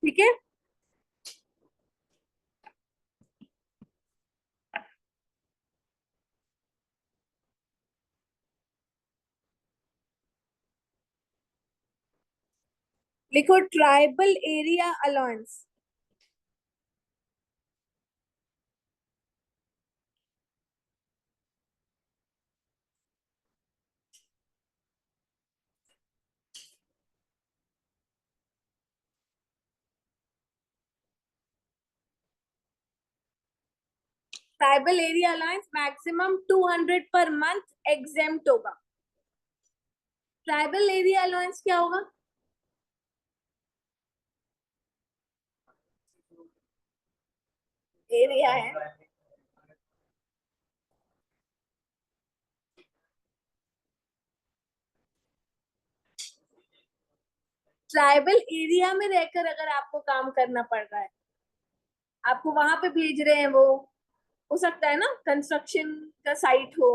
ठीक है, लिखो tribal area allowance. Tribal area allowance maximum 200 पर मंथ एग्जेम्प्ट होगा। ट्राइबल एरिया अलाउंस क्या होगा? एरिया है, ट्राइबल एरिया में रहकर अगर आपको काम करना पड़ रहा है, आपको वहां पे भेज रहे हैं, वो हो सकता है ना कंस्ट्रक्शन का साइट हो,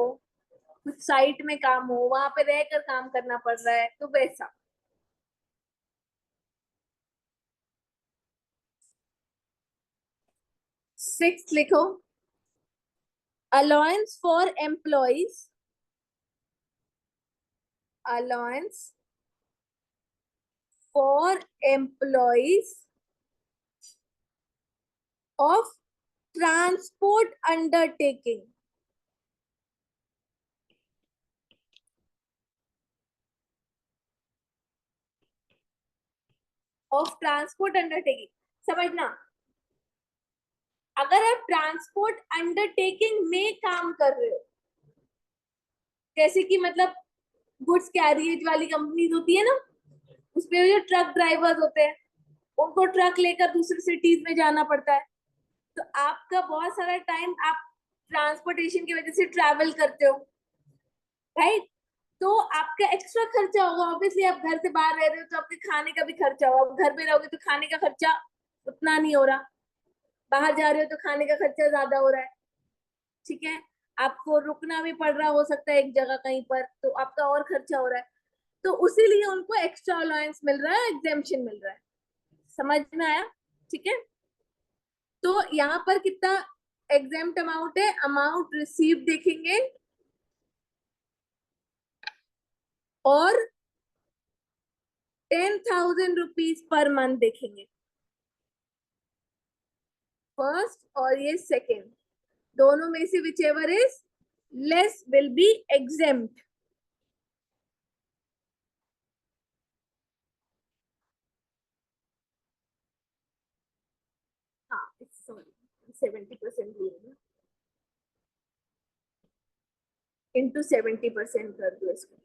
कुछ साइट में काम हो, वहां पे रहकर काम करना पड़ रहा है, तो वैसा। सिक्स लिखो, allowance for employees, allowance for employees of transport undertaking, of transport undertaking. समझना, अगर आप ट्रांसपोर्ट अंडरटेकिंग में काम कर रहे हो, जैसे कि मतलब गुड्स कैरियज वाली कंपनीज होती है ना, उसपे जो ट्रक ड्राइवर्स होते हैं, उनको ट्रक लेकर दूसरी सिटीज में जाना पड़ता है, तो आपका बहुत सारा टाइम आप ट्रांसपोर्टेशन की वजह से ट्रैवल करते हो, राइट? तो आपका एक्स्ट्रा खर्चा होगा, ऑब्वियसली आप घर से बाहर रह रहे हो तो आपके खाने का भी खर्चा होगा, घर में रहोगे तो खाने का खर्चा उतना नहीं हो रहा, बाहर जा रहे हो तो खाने का खर्चा ज्यादा हो रहा है। ठीक है, आपको रुकना भी पड़ रहा हो सकता है एक जगह कहीं पर, तो आपका और खर्चा हो रहा है, तो उसीलिए उनको एक्स्ट्रा अलाउंस मिल रहा है, एग्जेम्पशन मिल रहा है। समझ में आया? ठीक है, तो यहाँ पर कितना एग्जेम्प्ट अमाउंट है, अमाउंट रिसीव देखेंगे और ₹10,000 पर मंथ देखेंगे। फर्स्ट और ये सेकेंड, दोनों में से which ever is less will be exempt. हाँ, सॉरी 70% लिया, इंटू 70% कर दो इसको.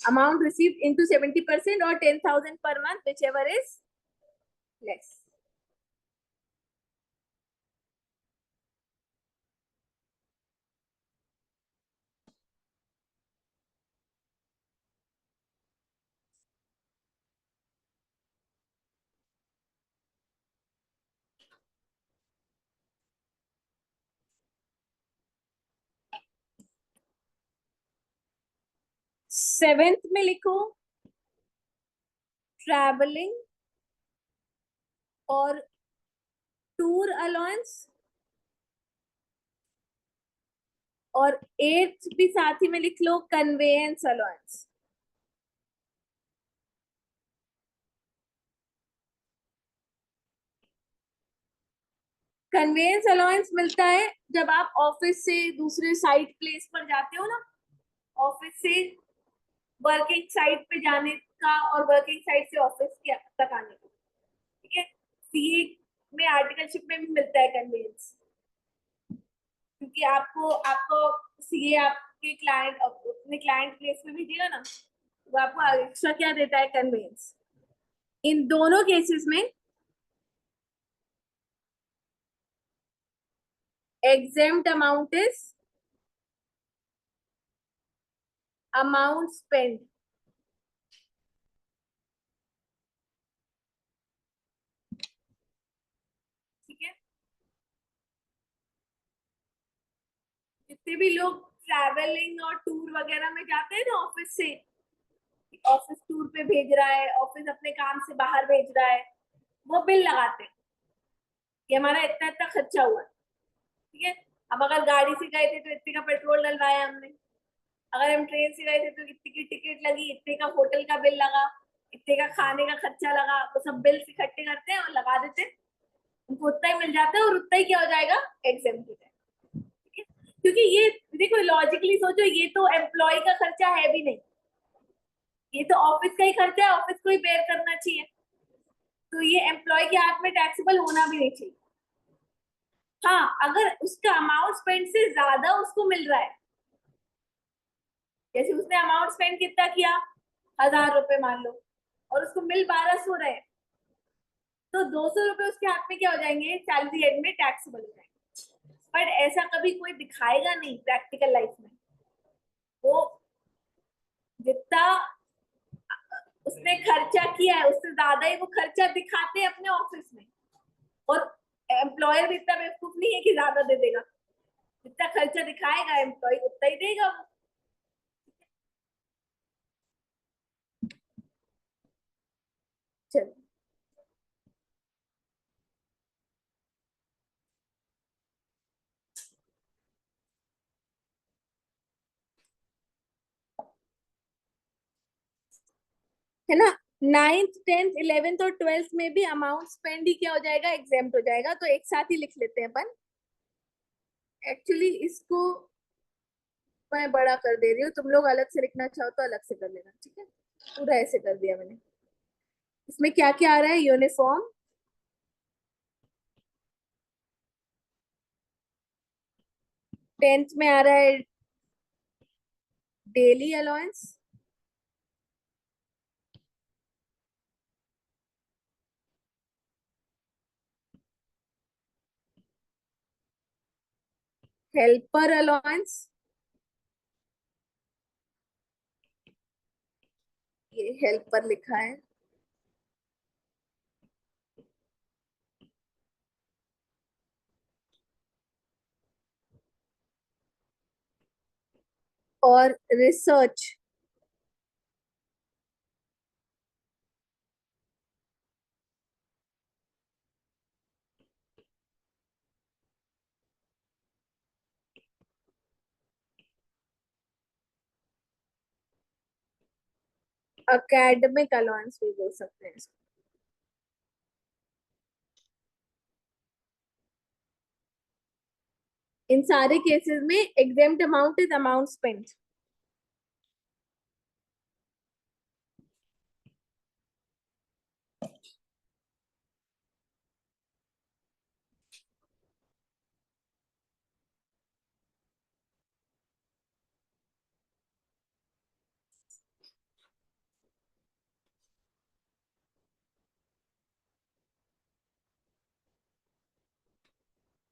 अमाउंट रिसीव्ड इंटू 70% और 10,000 per month, which ever is less. Seventh में लिखो ट्रैवलिंग और टूर अलाउंस, और एट्थ भी साथ ही में लिख लो कन्वेयंस अलाउंस. कन्वेयंस अलाउंस मिलता है जब आप ऑफिस से दूसरे साइट प्लेस पर जाते हो ना, ऑफिस से वर्किंग साइट पे जाने का और वर्किंग साइट से ऑफिस के तक आने का. ठीक है, सीए में आर्टिकलशिप में भी मिलता है कन्वेयंस, क्योंकि आपको आपको सीए आपके क्लाइंट अपने क्लाइंट प्लेस में भेजेगा ना, वो आपको एक्स्ट्रा क्या देता है, कन्वेयंस. इन दोनों केसेस में exempt amount is amount spent. ठीक है, जितने भी लोग ट्रैवलिंग और टूर वगैरह में जाते हैं ना, ऑफिस से ऑफिस टूर पे भेज रहा है, ऑफिस अपने काम से बाहर भेज रहा है, वो बिल लगाते हैं कि हमारा इतना इतना खर्चा हुआ. ठीक है, अब अगर गाड़ी से गए थे तो इतने का पेट्रोल डलवाया हमने, अगर हम ट्रेन से गए थे तो इतनी की टिकट लगी, इतने का होटल का बिल लगा, इतने का खाने का खर्चा लगा, वो सब बिल इकट्ठे करते हैं और लगा देते हैं. उनको उतना ही मिल जाता है और उतना ही क्या हो जाएगा, एग्जेम्प्ट हो जाएगा. ठीक है, क्योंकि ये देखो लॉजिकली सोचो, ये तो एम्प्लॉय का खर्चा है भी नहीं, ये तो ऑफिस का ही खर्चा है, ऑफिस को ही बेयर करना चाहिए, तो ये एम्प्लॉय के हाथ में टैक्सेबल होना भी नहीं चाहिए. हाँ, अगर उसका अमाउंट स्पेंड से ज्यादा उसको मिल रहा है, जैसे उसने अमाउंट स्पेंड कितना किया, 1,000 रुपए मान लो, और उसको मिल 1,200 रहे, तो 200 रुपए उसके हाथ में क्या हो जाएंगे, सैलरी एंड में टैक्सेबल हो जाएंगे. बट ऐसा कभी कोई दिखाएगा नहीं प्रैक्टिकल लाइफ में. वो जितना उसने खर्चा किया है उससे ज्यादा ही वो खर्चा दिखाते हैं अपने ऑफिस में, और एम्प्लॉयर भी इतना बेवकूफ नहीं है कि ज्यादा दे देगा. जितना खर्चा दिखाएगा एम्प्लॉय उतना ही देगा वो. चलो, है ना. नाइन्थ, टेंथ, इलेवेंथ और ट्वेल्थ में भी अमाउंट स्पेंड ही क्या हो जाएगा, एग्जेम्प्ट हो जाएगा. तो एक साथ ही लिख लेते हैं अपन. एक्चुअली इसको मैं बड़ा कर दे रही हूँ, तुम लोग अलग से लिखना चाहो तो अलग से कर लेना. ठीक है, पूरा ऐसे कर दिया मैंने. इसमें क्या क्या आ रहा है, यूनिफॉर्म, टेंथ में आ रहा है डेली अलाउंस, हेल्पर अलाउंस, ये हेल्पर लिखा है, और रिसर्च. एकेडमिक अलाउंस भी बोल सकते हैं इसको। इन सारे केसेस में exempt amount is amount spent.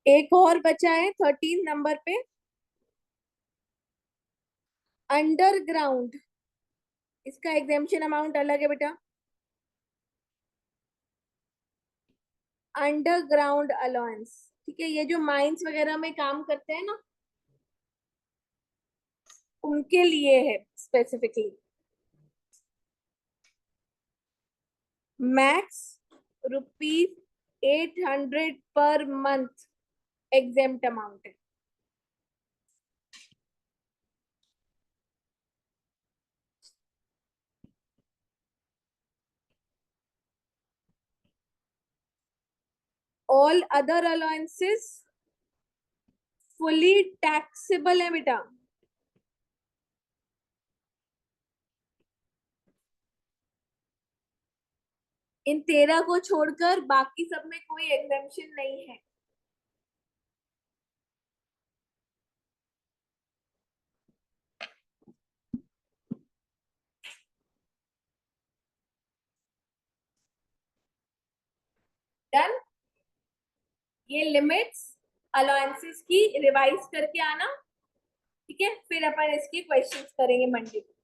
एक और बचा है 13 नंबर पे, अंडरग्राउंड। इसका एग्जेम्पशन अमाउंट अलग है बेटा। अंडरग्राउंड अलाउंस, ठीक है, ये जो माइंस वगैरह में काम करते हैं ना, उनके लिए है specifically. Max ₹800 per month exempt amount है। All other allowances fully taxable है बेटा। इन 13 को छोड़कर बाकी सब में कोई एग्जेम्पशन नहीं है। डन। ये लिमिट्स अलाउंसेस की रिवाइज करके आना, ठीक है, फिर अपन इसकी क्वेश्चंस करेंगे मंडे को।